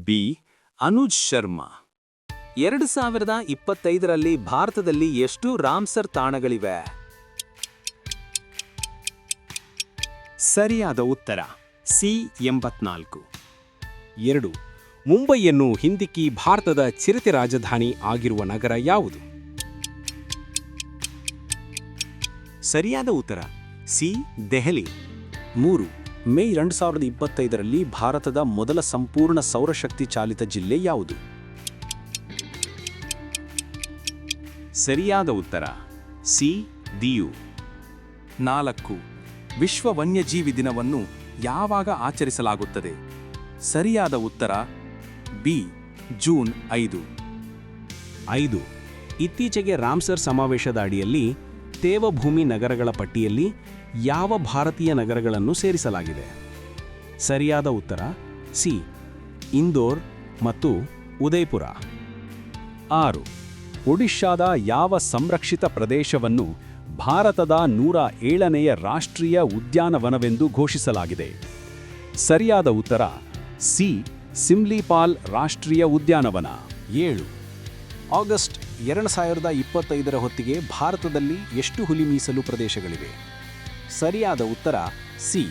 ಬಿ ಅನುಜ್ ಶರ್ಮಾ. 2025ರಲ್ಲಿ ಭಾರತದಲ್ಲಿ ಎಷ್ಟು ರಾಮ್ಸರ್ ತಾಣಗಳಿವೆ? ಸರಿಯಾದ ಉತ್ತರ ಸಿ 84. 2. ಮುಂಬೈಯನ್ನು ಹಿಂದಿಕ್ಕಿ ಭಾರತದ ಚಿರತೆ ರಾಜಧಾನಿ ಆಗಿರುವ ನಗರ ಯಾವುದು? ಸರಿಯಾದ ಉತ್ತರ ಸಿ ದೆಹಲಿ. 3. ಮೇ 2025ರಲ್ಲಿ ಭಾರತದ ಮೊದಲ ಸಂಪೂರ್ಣ ಸೌರಶಕ್ತಿ ಚಾಲಿತ ಜಿಲ್ಲೆ ಯಾವುದು? ಸರಿಯಾದ ಉತ್ತರ ಸಿ ದಿಯು. 4. ವಿಶ್ವ ವನ್ಯಜೀವಿ ದಿನವನ್ನು ಯಾವಾಗ ಆಚರಿಸಲಾಗುತ್ತದೆ? ಸರಿಯಾದ ಉತ್ತರ ಬಿ ಜೂನ್ 5. 5. ಇತ್ತೀಚೆಗೆ ರಾಮ್ಸರ್ ಸಮಾವೇಶದ ಅಡಿಯಲ್ಲಿ ತೇವಭೂಮಿ ನಗರಗಳ ಪಟ್ಟಿಯಲ್ಲಿ ಯಾವ ಭಾರತೀಯ ನಗರಗಳನ್ನು ಸೇರಿಸಲಾಗಿದೆ? ಸರಿಯಾದ ಉತ್ತರ ಸಿ ಇಂದೋರ್ ಮತ್ತು ಉದಯ್ಪುರ. 6. ಒಡಿಶಾದ ಯಾವ ಸಂರಕ್ಷಿತ ಪ್ರದೇಶವನ್ನು ಭಾರತದ 107ನೆಯ ರಾಷ್ಟ್ರೀಯ ಉದ್ಯಾನವನವೆಂದು ಘೋಷಿಸಲಾಗಿದೆ? ಸರಿಯಾದ ಉತ್ತರ ಸಿ ಸಿಮ್ಲಿಪಾಲ್ ರಾಷ್ಟ್ರೀಯ ಉದ್ಯಾನವನ. 7. ಆಗಸ್ಟ್ 2025ರ ಹೊತ್ತಿಗೆ ಭಾರತದಲ್ಲಿ ಎಷ್ಟು ಹುಲಿ ಮೀಸಲು ಪ್ರದೇಶಗಳಿವೆ? ಸರಿಯಾದ ಉತ್ತರ ಸಿ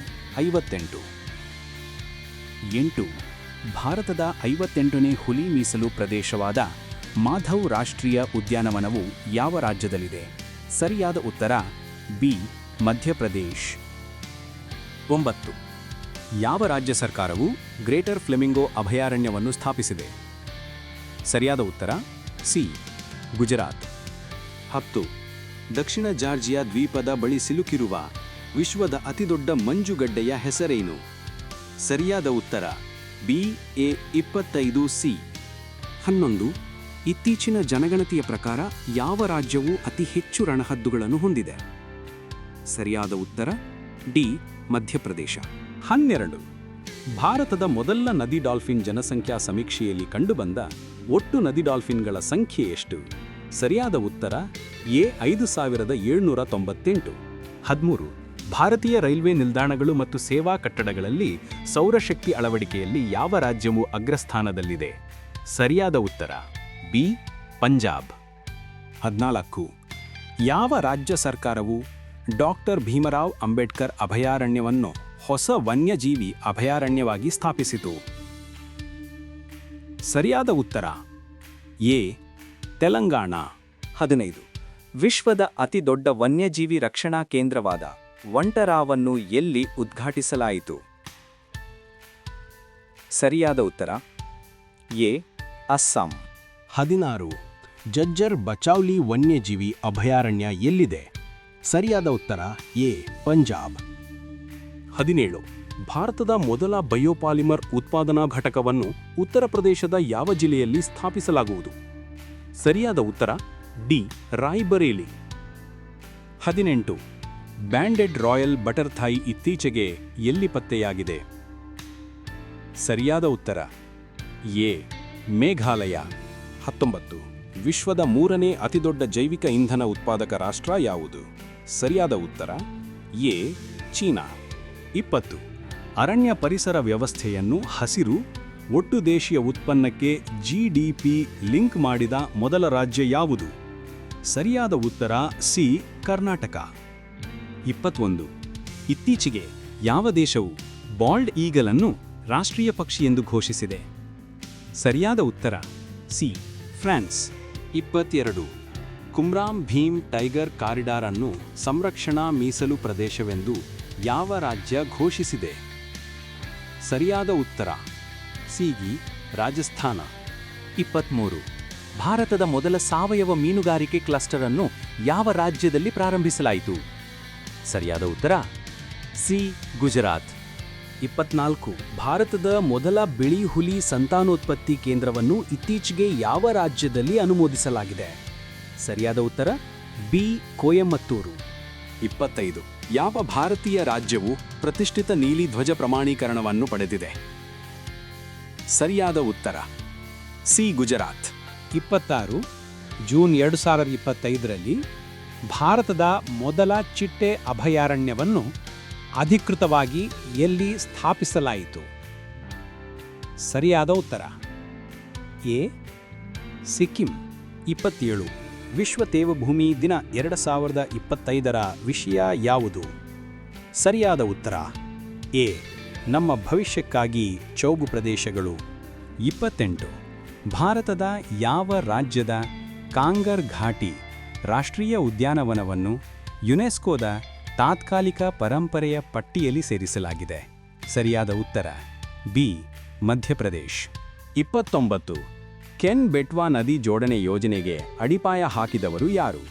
58. 8. ಭಾರತದ 58ನೇ ಹುಲಿ ಮೀಸಲು ಪ್ರದೇಶವಾದ ಮಾಧವ್ ರಾಷ್ಟ್ರೀಯ ಉದ್ಯಾನವನವು ಯಾವ ರಾಜ್ಯದಲ್ಲಿದೆ? ಸರಿಯಾದ ಉತ್ತರ ಬಿ ಮಧ್ಯಪ್ರದೇಶ್. 9. ಯಾವ ರಾಜ್ಯ ಸರ್ಕಾರವು ಗ್ರೇಟರ್ ಫ್ಲೆಮಿಂಗೋ ಅಭಯಾರಣ್ಯವನ್ನು ಸ್ಥಾಪಿಸಿದೆ? ಸರಿಯಾದ ಉತ್ತರ ಸಿ ಗುಜರಾತ್. 10. ದಕ್ಷಿಣ ಜಾರ್ಜಿಯಾ ದ್ವೀಪದ ಬಳಿ ಸಿಲುಕಿರುವ ವಿಶ್ವದ ಅತಿದೊಡ್ಡ ಮಂಜುಗಡ್ಡೆಯ ಹೆಸರೇನು? ಸರಿಯಾದ ಉತ್ತರ ಬಿ ಎ 25C. 11. ಇತ್ತೀಚಿನ ಜನಗಣತಿಯ ಪ್ರಕಾರ ಯಾವ ರಾಜ್ಯವು ಅತಿ ಹೆಚ್ಚು ರಣಹದ್ದುಗಳನ್ನು ಹೊಂದಿದೆ? ಸರಿಯಾದ ಉತ್ತರ ಡಿ ಮಧ್ಯಪ್ರದೇಶ. 12. ಭಾರತದ ಮೊದಲ ನದಿ ಡಾಲ್ಫಿನ್ ಜನಸಂಖ್ಯಾ ಸಮೀಕ್ಷೆಯಲ್ಲಿ ಕಂಡುಬಂದ ಒಟ್ಟು ನದಿ ಡಾಲ್ಫಿನ್ಗಳ ಸಂಖ್ಯೆ ಎಷ್ಟು? ಸರಿಯಾದ ಉತ್ತರ ಎ 5798. 13. ಭಾರತೀಯ ರೈಲ್ವೆ ನಿಲ್ದಾಣಗಳು ಮತ್ತು ಸೇವಾ ಕಟ್ಟಡಗಳಲ್ಲಿ ಸೌರಶಕ್ತಿ ಅಳವಡಿಕೆಯಲ್ಲಿ ಯಾವ ರಾಜ್ಯವು ಅಗ್ರಸ್ಥಾನದಲ್ಲಿದೆ? ಸರಿಯಾದ ಉತ್ತರ ಬಿ ಪಂಜಾಬ್. 14. ಯಾವ ರಾಜ್ಯ ಸರ್ಕಾರವು ಡಾಕ್ಟರ್ ಭೀಮರಾವ್ ಅಂಬೇಡ್ಕರ್ ಅಭಯಾರಣ್ಯವನ್ನು ಹೊಸ ವನ್ಯಜೀವಿ ಅಭಯಾರಣ್ಯವಾಗಿ ಸ್ಥಾಪಿಸಿತು? ಸರಿಯಾದ ಉತ್ತರ ಎ. ತೆಲಂಗಾಣ. 15. ವಿಶ್ವದ ಅತಿದೊಡ್ಡ ವನ್ಯಜೀವಿ ರಕ್ಷಣಾ ಕೇಂದ್ರವಾದ ವಂಟರಾವನ್ನು ಎಲ್ಲಿ ಉದ್ಘಾಟಿಸಲಾಯಿತು? ಸರಿಯಾದ ಉತ್ತರ ಎ. ಅಸ್ಸಾಂ. 16. ಜಜ್ಜರ್ ಬಚೌಲಿ ವನ್ಯಜೀವಿ ಅಭಯಾರಣ್ಯ ಎಲ್ಲಿದೆ? ಸರಿಯಾದ ಉತ್ತರ ಎ. ಪಂಜಾಬ್. 17. ಭಾರತದ ಮೊದಲ ಬಯೋಪಾಲಿಮರ್ ಉತ್ಪಾದನಾ ಘಟಕವನ್ನು ಉತ್ತರ ಪ್ರದೇಶದ ಯಾವ ಜಿಲ್ಲೆಯಲ್ಲಿ ಸ್ಥಾಪಿಸಲಾಗುವುದು? ಸರಿಯಾದ ಉತ್ತರ ಡಿ. ರಾಯ್ಬರೇಲಿ. 18. ಬ್ಯಾಂಡೆಡ್ ರಾಯಲ್ ಬಟರ್ಥಾಯ್ ಇತ್ತೀಚೆಗೆ ಎಲ್ಲಿ ಪತ್ತೆಯಾಗಿದೆ? ಸರಿಯಾದ ಉತ್ತರ ಎ. ಮೇಘಾಲಯ. 19. ವಿಶ್ವದ 3ನೇ ಅತಿದೊಡ್ಡ ಜೈವಿಕ ಇಂಧನ ಉತ್ಪಾದಕ ರಾಷ್ಟ್ರ ಯಾವುದು? ಸರಿಯಾದ ಉತ್ತರ ಎ. ಚೀನಾ. 20. ಅರಣ್ಯ ಪರಿಸರ ವ್ಯವಸ್ಥೆಯನ್ನು ಹಸಿರು ಒಟ್ಟು ದೇಶೀಯ ಉತ್ಪನ್ನಕ್ಕೆ ಜಿಡಿಪಿ ಲಿಂಕ್ ಮಾಡಿದ ಮೊದಲ ರಾಜ್ಯ ಯಾವುದು? ಸರಿಯಾದ ಉತ್ತರ ಸಿ. ಕರ್ನಾಟಕ. 21. ಇತ್ತೀಚೆಗೆ ಯಾವ ದೇಶವು ಬಾಲ್ಡ್ ಈಗಲ್ ಅನ್ನು ರಾಷ್ಟ್ರೀಯ ಪಕ್ಷಿ ಎಂದು ಘೋಷಿಸಿದೆ? ಸರಿಯಾದ ಉತ್ತರ C. France. 22. Kumram Bheem tiger corridor ಅನ್ನು ಸಂರಕ್ಷಣಾ ಮೀಸಲು ಪ್ರದೇಶವೆಂದು ಯಾವ ರಾಜ್ಯ ಘೋಷಿಸಿದೆ? ಸರಿಯಾದ ಉತ್ತರ ಸಿ. ರಾಜಸ್ಥಾನ. 23. ಭಾರತದ ಮೊದಲ ಸಾವಯವ ಮೀನುಗಾರಿಕೆ ಕ್ಲಸ್ಟರ್ ಅನ್ನು ಯಾವ ರಾಜ್ಯದಲ್ಲಿ ಪ್ರಾರಂಭಿಸಲಾಯಿತು? ಸರಿಯಾದ ಉತ್ತರ ಸಿ. ಗುಜರಾತ್. 24. ಭಾರತದ ಮೊದಲ ಬಿಳಿ ಹುಲಿ ಸಂತಾನೋತ್ಪತ್ತಿ ಕೇಂದ್ರವನ್ನು ಇತ್ತೀಚೆಗೆ ಯಾವ ರಾಜ್ಯದಲ್ಲಿ ಅನುಮೋದಿಸಲಾಗಿದೆ? ಸರಿಯಾದ ಉತ್ತರ ಬಿ. ಕೊಯಮತ್ತೂರು. 25. ಯಾವ ಭಾರತೀಯ ರಾಜ್ಯವು ಪ್ರತಿಷ್ಠಿತ ನೀಲಿ ಧ್ವಜ ಪ್ರಮಾಣೀಕರಣವನ್ನು ಪಡೆದಿದೆ? ಸರಿಯಾದ ಉತ್ತರ ಸಿ. ಗುಜರಾತ್. 26. ಜೂನ್ 2025ರಲ್ಲಿ ಭಾರತದ ಮೊದಲ ಚಿಟ್ಟೆ ಅಭಯಾರಣ್ಯವನ್ನು ಅಧಿಕೃತವಾಗಿ ಎಲ್ಲಿ ಸ್ಥಾಪಿಸಲಾಯಿತು? ಸರಿಯಾದ ಉತ್ತರ ಎ. ಸಿಕ್ಕಿಂ. 27. ವಿಶ್ವ ತೇವಭೂಮಿ ದಿನ 2025ರ ವಿಷಯ ಯಾವುದು? ಸರಿಯಾದ ಉತ್ತರ ಎ. ನಮ್ಮ ಭವಿಷ್ಯಕ್ಕಾಗಿ ಚೌಗು ಪ್ರದೇಶಗಳು. 28. ಭಾರತದ ಯಾವ ರಾಜ್ಯದ ಕಾಂಗರ್ ಘಾಟಿ ರಾಷ್ಟ್ರೀಯ ಉದ್ಯಾನವನವನ್ನು ಯುನೆಸ್ಕೋದ ತಾತ್ಕಾಲಿಕ ಪರಂಪರೆಯ ಪಟ್ಟಿಯಲ್ಲಿ ಸೇರಿಸಲಾಗಿದೆ? ಸರಿಯಾದ ಉತ್ತರ ಬಿ. ಮಧ್ಯಪ್ರದೇಶ್. 29. ಕೆನ್ ಬೆಟ್ವಾ ನದಿ ಜೋಡಣೆ ಯೋಜನೆಗೆ ಅಡಿಪಾಯ ಹಾಕಿದವರು ಯಾರು?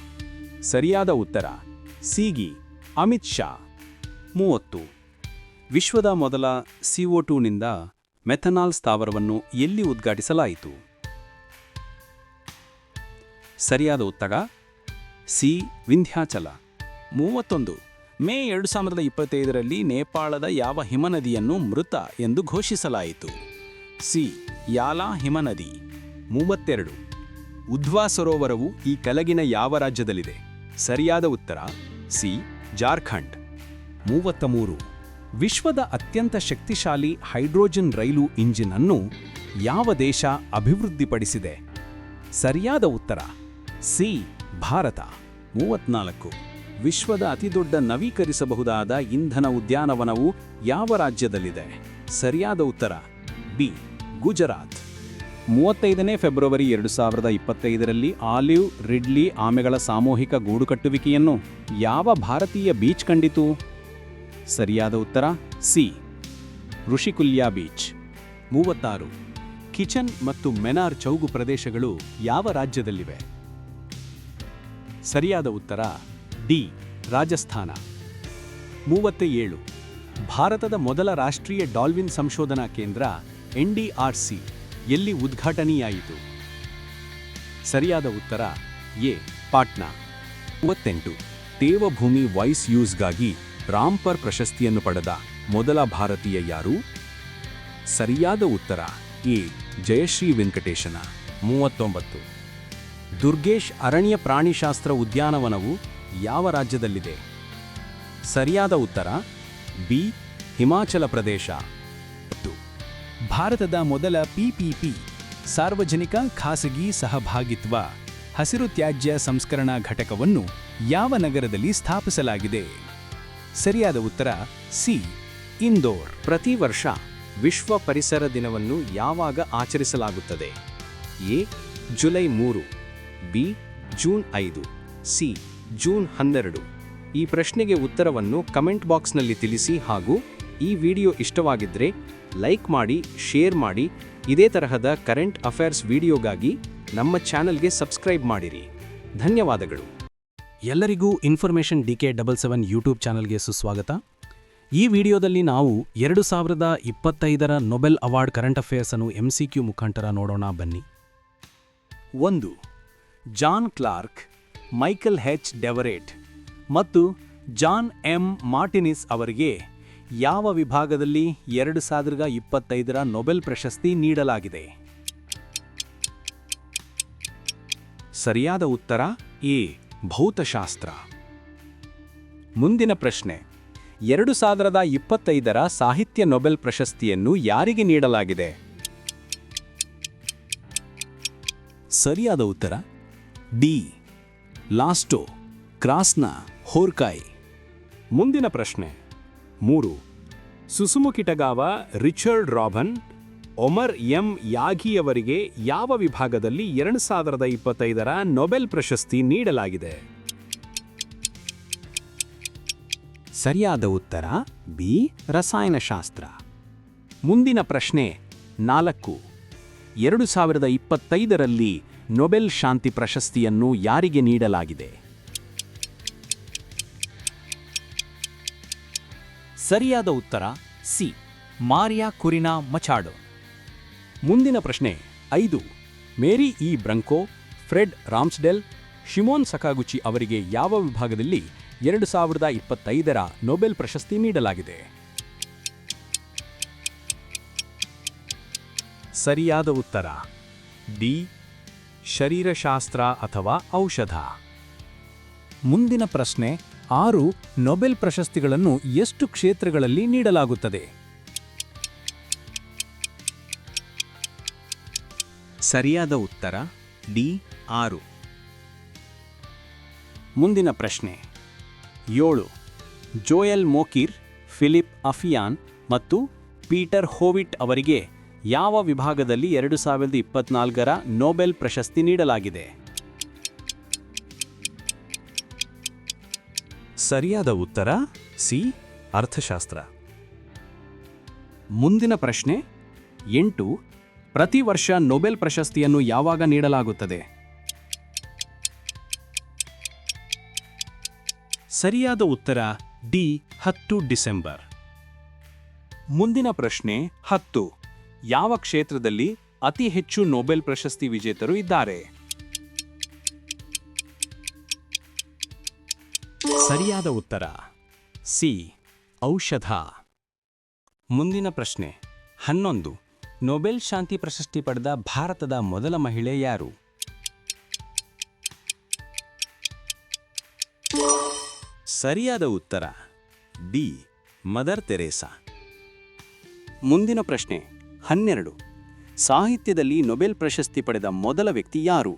ಸರಿಯಾದ ಉತ್ತರ ಸಿ. ಅಮಿತ್ ಶಾ. 30. ವಿಶ್ವದ ಮೊದಲ CO2ನಿಂದ ಮೆಥನಾಲ್ ಸ್ಥಾವರವನ್ನು ಎಲ್ಲಿ ಉದ್ಘಾಟಿಸಲಾಯಿತು? ಸರಿಯಾದ ಉತ್ತರ ಸಿ. ವಿಂಧ್ಯಾಚಲ. 31. ಮೇ 2025ರಲ್ಲಿ ನೇಪಾಳದ ಯಾವ ಹಿಮನದಿಯನ್ನು ಮೃತ ಎಂದು ಘೋಷಿಸಲಾಯಿತು? ಸಿ. ಯಾಲಾ ಹಿಮನದಿ. 32. ಉಧ್ವಾ ಸರೋವರವು ಈ ಕೆಳಗಿನ ಯಾವ ರಾಜ್ಯದಲ್ಲಿದೆ? ಸರಿಯಾದ ಉತ್ತರ ಸಿ. ಜಾರ್ಖಂಡ್. 33. ವಿಶ್ವದ ಅತ್ಯಂತ ಶಕ್ತಿಶಾಲಿ ಹೈಡ್ರೋಜನ್ ರೈಲು ಇಂಜಿನ್ ಅನ್ನು ಯಾವ ದೇಶ ಅಭಿವೃದ್ಧಿಪಡಿಸಿದೆ? ಸರಿಯಾದ ಉತ್ತರ ಸಿ. ಭಾರತ. 34. ವಿಶ್ವದ ಅತಿದೊಡ್ಡ ನವೀಕರಿಸಬಹುದಾದ ಇಂಧನ ಉದ್ಯಾನವನವು ಯಾವ ರಾಜ್ಯದಲ್ಲಿದೆ? ಸರಿಯಾದ ಉತ್ತರ ಬಿ. ಗುಜರಾತ್. 35ನೇ ಫೆಬ್ರವರಿ 2025ರಲ್ಲಿ ಆಲಿವ್ ರಿಡ್ಲಿ ಆಮೆಗಳ ಸಾಮೂಹಿಕ ಗೂಡುಕಟ್ಟುವಿಕೆಯನ್ನು ಯಾವ ಭಾರತೀಯ ಬೀಚ್ ಕಂಡಿತು? ಸರಿಯಾದ ಉತ್ತರ ಸಿ. ಋಷಿಕುಲ್ಯ ಬೀಚ್. 36. ಕಿಚನ್ ಮತ್ತು ಮೆನಾರ್ ಚೌಗು ಪ್ರದೇಶಗಳು ಯಾವ ರಾಜ್ಯದಲ್ಲಿವೆ? ಸರಿಯಾದ ಉತ್ತರ ಡಿ. ರಾಜಸ್ಥಾನ. 37. ಭಾರತದ ಮೊದಲ ರಾಷ್ಟ್ರೀಯ ಡಾಲ್ಫಿನ್ ಸಂಶೋಧನಾ ಕೇಂದ್ರ NDRC ಎಲ್ಲಿ ಉದ್ಘಾಟನೆಯಾಯಿತು? ಸರಿಯಾದ ಉತ್ತರ ಎ. ಪಾಟ್ನಾ. 38. ತೇವಭೂಮಿ ವಾಯ್ಸ್ ಯೂಸ್ಗಾಗಿ ರಾಂಪರ್ ಪ್ರಶಸ್ತಿಯನ್ನು ಪಡೆದ ಮೊದಲ ಭಾರತೀಯ ಯಾರು? ಸರಿಯಾದ ಉತ್ತರ ಎ. ಜಯಶ್ರೀ ವೆಂಕಟೇಶನ. 39. ದುರ್ಗೇಶ್ ಅರಣ್ಯ ಪ್ರಾಣಿಶಾಸ್ತ್ರ ಉದ್ಯಾನವನವು ಯಾವ ರಾಜ್ಯದಲ್ಲಿದೆ? ಸರಿಯಾದ ಉತ್ತರ ಬಿ. ಹಿಮಾಚಲ ಪ್ರದೇಶ. ಭಾರತದ ಮೊದಲ PPP ಸಾರ್ವಜನಿಕ ಖಾಸಗಿ ಸಹಭಾಗಿತ್ವ ಹಸಿರು ತ್ಯಾಜ್ಯ ಸಂಸ್ಕರಣಾ ಘಟಕವನ್ನು ಯಾವ ನಗರದಲ್ಲಿ ಸ್ಥಾಪಿಸಲಾಗಿದೆ? ಸರಿಯಾದ ಉತ್ತರ ಸಿ. ಇಂದೋರ್. ಪ್ರತಿ ವರ್ಷ ವಿಶ್ವ ಪರಿಸರ ದಿನವನ್ನು ಯಾವಾಗ ಆಚರಿಸಲಾಗುತ್ತದೆ? A. July 3, B. June 5, C. June 12. ಈ ಪ್ರಶ್ನೆಗೆ ಉತ್ತರವನ್ನು ಕಮೆಂಟ್ ಬಾಕ್ಸ್ನಲ್ಲಿ ತಿಳಿಸಿ ಹಾಗೂ ಈ ವಿಡಿಯೋ ಇಷ್ಟವಾಗಿದ್ದರೆ ಲೈಕ್ ಮಾಡಿ, ಶೇರ್ ಮಾಡಿ. ಇದೇ ತರಹದ ಕರೆಂಟ್ ಅಫೇರ್ಸ್ ವಿಡಿಯೋಗಾಗಿ ನಮ್ಮ ಚಾನೆಲ್ಗೆ ಸಬ್ಸ್ಕ್ರೈಬ್ ಮಾಡಿರಿ. ಧನ್ಯವಾದಗಳು. ಎಲ್ಲರಿಗೂ ಇನ್ಫಾರ್ಮೇಷನ್ DK77 ಯೂಟ್ಯೂಬ್ ಚಾನಲ್ಗೆ ಸುಸ್ವಾಗತ. ಈ ವಿಡಿಯೋದಲ್ಲಿ ನಾವು 2025ರ ನೊಬೆಲ್ ಅವಾರ್ಡ್ ಕರೆಂಟ್ ಅಫೇರ್ಸ್ ಅನ್ನು MCQ ಮುಖಾಂತರ ನೋಡೋಣ ಬನ್ನಿ. 1. John Clarke, Michael H. Devoret ಮತ್ತು ಜಾನ್ M. ಮಾರ್ಟಿನಿಸ್ ಅವರಿಗೆ ಯಾವ ವಿಭಾಗದಲ್ಲಿ 2025ರ ನೊಬೆಲ್ ಪ್ರಶಸ್ತಿ ನೀಡಲಾಗಿದೆ? ಸರಿಯಾದ ಉತ್ತರ ಎ. ಭೌತಶಾಸ್ತ್ರ. ಮುಂದಿನ ಪ್ರಶ್ನೆ, 2025ರ ಸಾಹಿತ್ಯ ನೊಬೆಲ್ ಪ್ರಶಸ್ತಿಯನ್ನು ಯಾರಿಗೆ ನೀಡಲಾಗಿದೆ? ಸರಿಯಾದ ಉತ್ತರ ಡಿ. ಲಾಸ್ಟೋ ಕ್ರಾಸ್ನ ಹೋರ್ಕಾಯ್. ಮುಂದಿನ ಪ್ರಶ್ನೆ 3. ಸುಸುಮು ಕಿಟಗಾವ ರಿಚರ್ಡ್ ರಾಬನ್, ಒಮರ್ ಎಂ ಯಾಘಿಯವರಿಗೆ ಯಾವ ವಿಭಾಗದಲ್ಲಿ 2025ರ ನೊಬೆಲ್ ಪ್ರಶಸ್ತಿ ನೀಡಲಾಗಿದೆ? ಸರಿಯಾದ ಉತ್ತರ ಬಿ. ರಸಾಯನಶಾಸ್ತ್ರ. ಮುಂದಿನ ಪ್ರಶ್ನೆ 4. 2025ರಲ್ಲಿ ನೊಬೆಲ್ ಶಾಂತಿ ಪ್ರಶಸ್ತಿಯನ್ನು ಯಾರಿಗೆ ನೀಡಲಾಗಿದೆ? ಸರಿಯಾದ ಉತ್ತರ ಸಿ. ಮಾರಿಯಾ ಕುರಿನಾ ಮಚಾಡೋ. ಮುಂದಿನ ಪ್ರಶ್ನೆ 5. ಮೇರಿ ಇ. ಬ್ರಂಕೋ, ಫ್ರೆಡ್ ರಾಮ್ಸ್ಡೆಲ್, ಶಿಮೋನ್ ಸಕಾಗುಚಿ ಅವರಿಗೆ ಯಾವ ವಿಭಾಗದಲ್ಲಿ 2025ರ ನೊಬೆಲ್ ಪ್ರಶಸ್ತಿ ನೀಡಲಾಗಿದೆ? ಸರಿಯಾದ ಉತ್ತರ ಡಿ. ಶರೀರಶಾಸ್ತ್ರ ಅಥವಾ ಔಷಧ. ಮುಂದಿನ ಪ್ರಶ್ನೆ 6. ನೊಬೆಲ್ ಪ್ರಶಸ್ತಿಗಳನ್ನು ಎಷ್ಟು ಕ್ಷೇತ್ರಗಳಲ್ಲಿ ನೀಡಲಾಗುತ್ತದೆ? ಸರಿಯಾದ ಉತ್ತರ ಡಿ. 6. ಮುಂದಿನ ಪ್ರಶ್ನೆ 7. ಜೋಯಲ್ ಮೋಕಿರ್, ಫಿಲಿಪ್ ಅಫಿಯಾನ್ ಮತ್ತು ಪೀಟರ್ ಹೋವಿಟ್ ಅವರಿಗೆ ಯಾವ ವಿಭಾಗದಲ್ಲಿ 2024ರ ನೊಬೆಲ್ ಪ್ರಶಸ್ತಿ ನೀಡಲಾಗಿದೆ? ಸರಿಯಾದ ಉತ್ತರ ಸಿ. ಅರ್ಥಶಾಸ್ತ್ರ. ಮುಂದಿನ ಪ್ರಶ್ನೆ 8. ಪ್ರತಿ ವರ್ಷ ನೊಬೆಲ್ ಪ್ರಶಸ್ತಿಯನ್ನು ಯಾವಾಗ ನೀಡಲಾಗುತ್ತದೆ? ಸರಿಯಾದ ಉತ್ತರ ಡಿ. 10 ಡಿಸೆಂಬರ್. ಮುಂದಿನ ಪ್ರಶ್ನೆ 10. ಯಾವ ಕ್ಷೇತ್ರದಲ್ಲಿ ಅತಿ ಹೆಚ್ಚು ನೊಬೆಲ್ ಪ್ರಶಸ್ತಿ ವಿಜೇತರು ಇದ್ದಾರೆ? ಸರಿಯಾದ ಉತ್ತರ ಸಿ. ಔಷಧ. ಮುಂದಿನ ಪ್ರಶ್ನೆ 11. ನೊಬೆಲ್ ಶಾಂತಿ ಪ್ರಶಸ್ತಿ ಪಡೆದ ಭಾರತದ ಮೊದಲ ಮಹಿಳೆ ಯಾರು? ಸರಿಯಾದ ಉತ್ತರ ಡಿ. Mother Teresa. ಮುಂದಿನ ಪ್ರಶ್ನೆ 12. ಸಾಹಿತ್ಯದಲ್ಲಿ ನೊಬೆಲ್ ಪ್ರಶಸ್ತಿ ಪಡೆದ ಮೊದಲ ವ್ಯಕ್ತಿ ಯಾರು?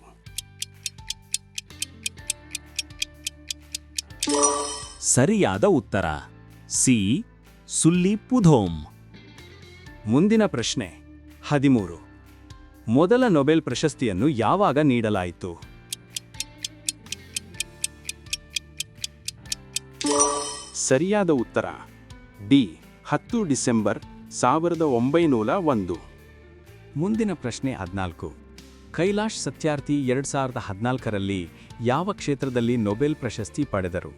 ಸರಿಯಾದ ಉತ್ತರ ಸಿ. ಸುಲ್ಲಿ ಪುಧೋಮ್. ಮುಂದಿನ ಪ್ರಶ್ನೆ 13. ಮೊದಲ ನೊಬೆಲ್ ಪ್ರಶಸ್ತಿಯನ್ನು ಯಾವಾಗ ನೀಡಲಾಯಿತು? ಸರಿಯಾದ ಉತ್ತರ ಡಿ. 10 ಡಿಸೆಂಬರ್ 1901. ಮುಂದಿನ ಪ್ರಶ್ನೆ 14. ಕೈಲಾಶ್ ಸತ್ಯಾರ್ಥಿ 2014ರಲ್ಲಿ ಯಾವ ಕ್ಷೇತ್ರದಲ್ಲಿ ನೊಬೆಲ್ ಪ್ರಶಸ್ತಿ ಪಡೆದರು?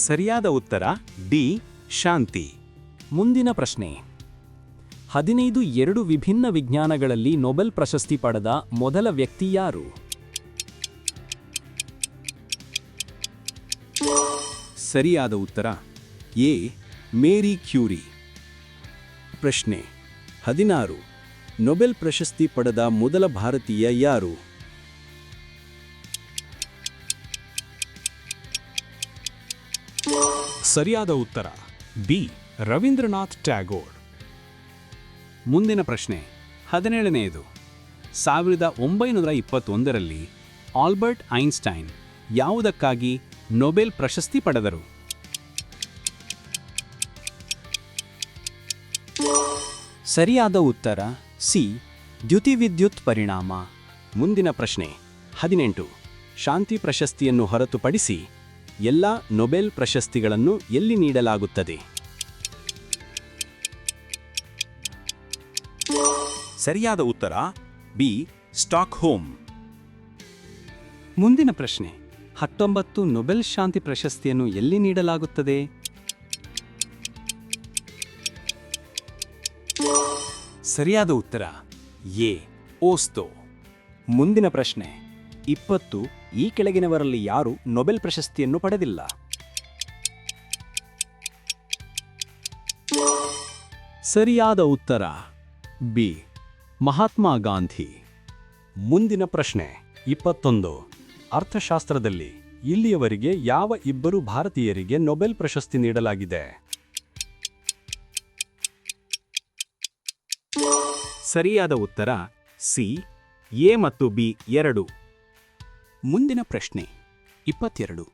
ಸರಿಯಾದ ಉತ್ತರ ಡಿ. ಶಾಂತಿ. ಮುಂದಿನ ಪ್ರಶ್ನೆ 15. 2 ವಿಭಿನ್ನ ವಿಜ್ಞಾನಗಳಲ್ಲಿ ನೊಬೆಲ್ ಪ್ರಶಸ್ತಿ ಪಡೆದ ಮೊದಲ ವ್ಯಕ್ತಿ ಯಾರು? ಸರಿಯಾದ ಉತ್ತರ ಎ. Marie Curie. ಪ್ರಶ್ನೆ 16. ನೊಬೆಲ್ ಪ್ರಶಸ್ತಿ ಪಡೆದ ಮೊದಲ ಭಾರತೀಯ ಯಾರು? ಸರಿಯಾದ ಉತ್ತರ ಬಿ. ರವೀಂದ್ರನಾಥ್ ಟ್ಯಾಗೋರ್. ಮುಂದಿನ ಪ್ರಶ್ನೆ 17ನೇದು 1921ರಲ್ಲಿ ಆಲ್ಬರ್ಟ್ ಐನ್ಸ್ಟೈನ್ ಯಾವುದಕ್ಕಾಗಿ ನೊಬೆಲ್ ಪ್ರಶಸ್ತಿ ಪಡೆದರು? ಸರಿಯಾದ ಉತ್ತರ ಸಿ ದ್ಯುತಿವಿದ್ಯುತ್ ಪರಿಣಾಮ. ಮುಂದಿನ ಪ್ರಶ್ನೆ 18 ಶಾಂತಿ ಪ್ರಶಸ್ತಿಯನ್ನು ಹೊರತುಪಡಿಸಿ ಎಲ್ಲ ನೊಬೆಲ್ ಪ್ರಶಸ್ತಿಗಳನ್ನು ಎಲ್ಲಿ ನೀಡಲಾಗುತ್ತದೆ? ಸರಿಯಾದ ಉತ್ತರ ಬಿ ಸ್ಟಾಕ್ಹೋಮ್. ಮುಂದಿನ ಪ್ರಶ್ನೆ 19 ನೊಬೆಲ್ ಶಾಂತಿ ಪ್ರಶಸ್ತಿಯನ್ನು ಎಲ್ಲಿ ನೀಡಲಾಗುತ್ತದೆ? ಸರಿಯಾದ ಉತ್ತರ ಎ ಓಸ್ಲೋ. ಮುಂದಿನ ಪ್ರಶ್ನೆ 20 ಈ ಕೆಳಗಿನವರಲ್ಲಿ ಯಾರು ನೊಬೆಲ್ ಪ್ರಶಸ್ತಿಯನ್ನು ಪಡೆದಿಲ್ಲ? ಸರಿಯಾದ ಉತ್ತರ ಬಿ ಮಹಾತ್ಮ ಗಾಂಧಿ. ಮುಂದಿನ ಪ್ರಶ್ನೆ 21 ಅರ್ಥಶಾಸ್ತ್ರದಲ್ಲಿ ಇಲ್ಲಿಯವರೆಗೆ ಯಾವ ಇಬ್ಬರು ಭಾರತೀಯರಿಗೆ ನೊಬೆಲ್ ಪ್ರಶಸ್ತಿ ನೀಡಲಾಗಿದೆ? ಸರಿಯಾದ ಉತ್ತರ ಸಿ ಎ ಮತ್ತು ಬಿ ಎರಡೂ. ಮುಂದಿನ ಪ್ರಶ್ನೆ 22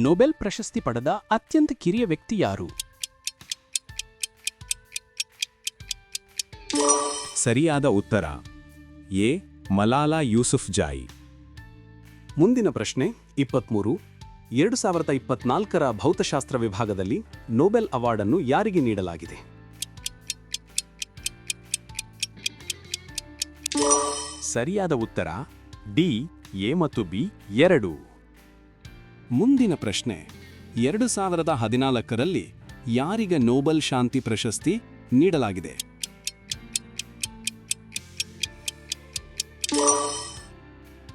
ನೊಬೆಲ್ ಪ್ರಶಸ್ತಿ ಪಡೆದ ಅತ್ಯಂತ ಕಿರಿಯ ವ್ಯಕ್ತಿ ಯಾರು? ಸರಿಯಾದ ಉತ್ತರ ಎ ಮಲಾಲಾ ಯೂಸುಫ್ಜಾಯಿ. ಮುಂದಿನ ಪ್ರಶ್ನೆ 23 2024ರ ಭೌತಶಾಸ್ತ್ರ ವಿಭಾಗದಲ್ಲಿ ನೊಬೆಲ್ ಅವಾರ್ಡನ್ನು ಯಾರಿಗೆ ನೀಡಲಾಗಿದೆ? ಸರಿಯಾದ ಉತ್ತರ ಡಿ ಎ ಮತ್ತು ಬಿ ಎರಡೂ. ಮುಂದಿನ ಪ್ರಶ್ನೆ 2014ರಲ್ಲಿ ಯಾರಿಗೆ ನೊಬೆಲ್ ಶಾಂತಿ ಪ್ರಶಸ್ತಿ ನೀಡಲಾಗಿದೆ?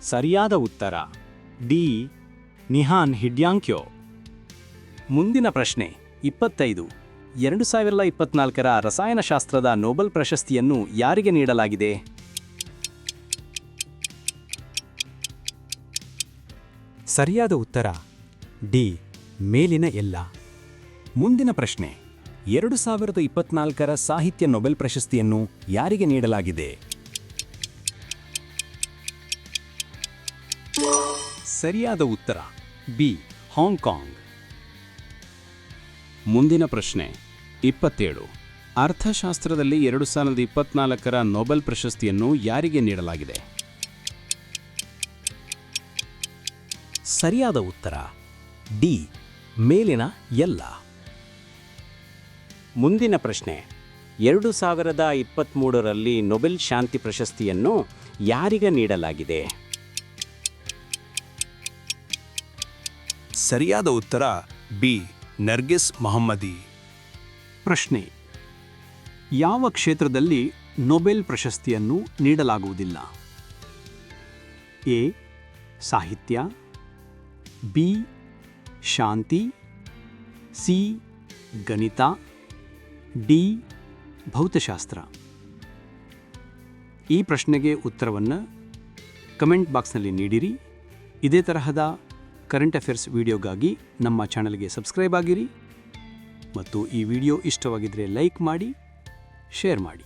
ಸರಿಯಾದ ಉತ್ತರ ಡಿ ನಿಹಾನ್ ಹಿಡ್ಯಾಂಕ್ಯೋ. ಮುಂದಿನ ಪ್ರಶ್ನೆ 25 2024ರ ರಸಾಯನಶಾಸ್ತ್ರದ ನೊಬೆಲ್ ಪ್ರಶಸ್ತಿಯನ್ನು ಯಾರಿಗೆ ನೀಡಲಾಗಿದೆ? ಸರಿಯಾದ ಉತ್ತರ ಡಿ ಮೇಲಿನ ಎಲ್ಲ. ಮುಂದಿನ ಪ್ರಶ್ನೆ 2024ರ ಸಾಹಿತ್ಯ ನೊಬೆಲ್ ಪ್ರಶಸ್ತಿಯನ್ನು ಯಾರಿಗೆ ನೀಡಲಾಗಿದೆ? ಸರಿಯಾದ ಉತ್ತರ ಬಿ ಹಾಂಗ್ಕಾಂಗ್. ಮುಂದಿನ ಪ್ರಶ್ನೆ 27 ಅರ್ಥಶಾಸ್ತ್ರದಲ್ಲಿ 2024ರ ನೊಬೆಲ್ ಪ್ರಶಸ್ತಿಯನ್ನು ಯಾರಿಗೆ ನೀಡಲಾಗಿದೆ? ಸರಿಯಾದ ಉತ್ತರ ಡಿ ಮೇಲಿನ ಎಲ್ಲ. ಮುಂದಿನ ಪ್ರಶ್ನೆ 2023ರಲ್ಲಿ ನೊಬೆಲ್ ಶಾಂತಿ ಪ್ರಶಸ್ತಿಯನ್ನು ಯಾರಿಗೆ ನೀಡಲಾಗಿದೆ? ಸರಿಯಾದ ಉತ್ತರ ಬಿ ನರ್ಗಿಸ್ ಮೊಹಮ್ಮದಿ. ಪ್ರಶ್ನೆ ಯಾವ ಕ್ಷೇತ್ರದಲ್ಲಿ ನೊಬೆಲ್ ಪ್ರಶಸ್ತಿಯನ್ನು ನೀಡಲಾಗುವುದಿಲ್ಲ? ಎ ಸಾಹಿತ್ಯ, ಬಿ ಶಾಂತಿ, ಸಿ ಗಣಿತ, ಡಿ ಭೌತಶಾಸ್ತ್ರ. ಈ ಪ್ರಶ್ನೆಗೆ ಉತ್ತರವನ್ನು ಕಮೆಂಟ್ ಬಾಕ್ಸ್ನಲ್ಲಿ ನೀಡಿರಿ. ಇದೇ ತರಹದ ಕರೆಂಟ್ ಅಫೇರ್ಸ್ ವಿಡಿಯೋಗಾಗಿ ನಮ್ಮ ಚಾನಲ್ಗೆ ಸಬ್ಸ್ಕ್ರೈಬ್ ಆಗಿರಿ ಮತ್ತು ಈ ವಿಡಿಯೋ ಇಷ್ಟವಾಗಿದ್ದರೆ ಲೈಕ್ ಮಾಡಿ, ಶೇರ್ ಮಾಡಿ.